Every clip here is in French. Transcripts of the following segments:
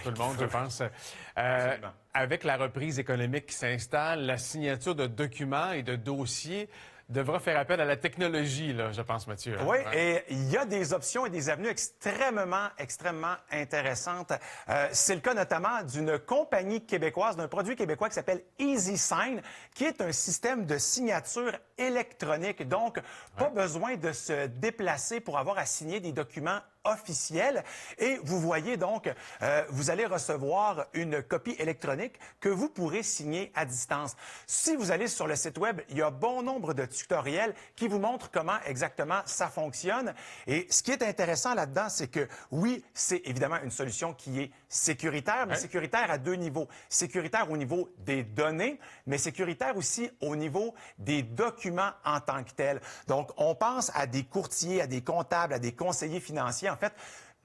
Tout le monde, je pense. Absolument. Avec la reprise économique qui s'installe, la signature de documents et de dossiers devra faire appel à la technologie, là, je pense, Mathieu. Oui, et il y a des options et des avenues extrêmement intéressantes. C'est le cas notamment d'une compagnie québécoise, d'un produit québécois qui s'appelle EasySign, qui est un système de signature électronique. Donc, pas besoin de se déplacer pour avoir à signer des documents officiels. Et vous voyez donc, vous allez recevoir une copie électronique que vous pourrez signer à distance. Si vous allez sur le site Web, il y a bon nombre de tutoriels qui vous montrent comment exactement ça fonctionne. Et ce qui est intéressant là-dedans, c'est que oui, c'est évidemment une solution qui est sécuritaire, mais sécuritaire à deux niveaux. Sécuritaire au niveau des données, mais sécuritaire aussi au niveau des documents en tant que tels. Donc, on pense à des courtiers, à des comptables, à des conseillers financiers. En fait,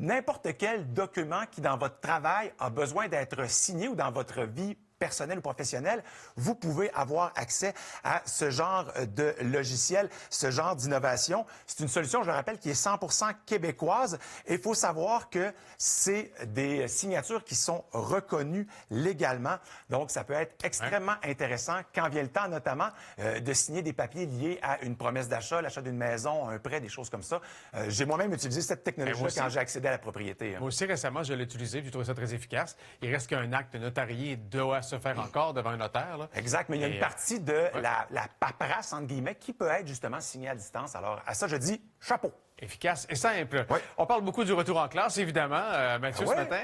n'importe quel document qui, dans votre travail, a besoin d'être signé ou dans votre vie personnelle ou professionnelle, vous pouvez avoir accès à ce genre de logiciel, ce genre d'innovation. C'est une solution, je le rappelle, qui est 100% québécoise. Et il faut savoir que c'est des signatures qui sont reconnues légalement. Donc, ça peut être extrêmement intéressant quand vient le temps, notamment, de signer des papiers liés à une promesse d'achat, l'achat d'une maison, un prêt, des choses comme ça. J'ai moi-même utilisé cette technologie quand j'ai accédé à la propriété. Moi aussi, récemment, je l'ai utilisé, j'ai trouvé ça très efficace. Il reste qu'un acte notarié doit se faire encore devant un notaire. Là. Exact, mais il y a une partie de la paperasse, entre guillemets, qui peut être justement signée à distance. Alors, à ça, je dis chapeau. Efficace et simple. Oui. On parle beaucoup du retour en classe, évidemment. Mathieu, ce matin,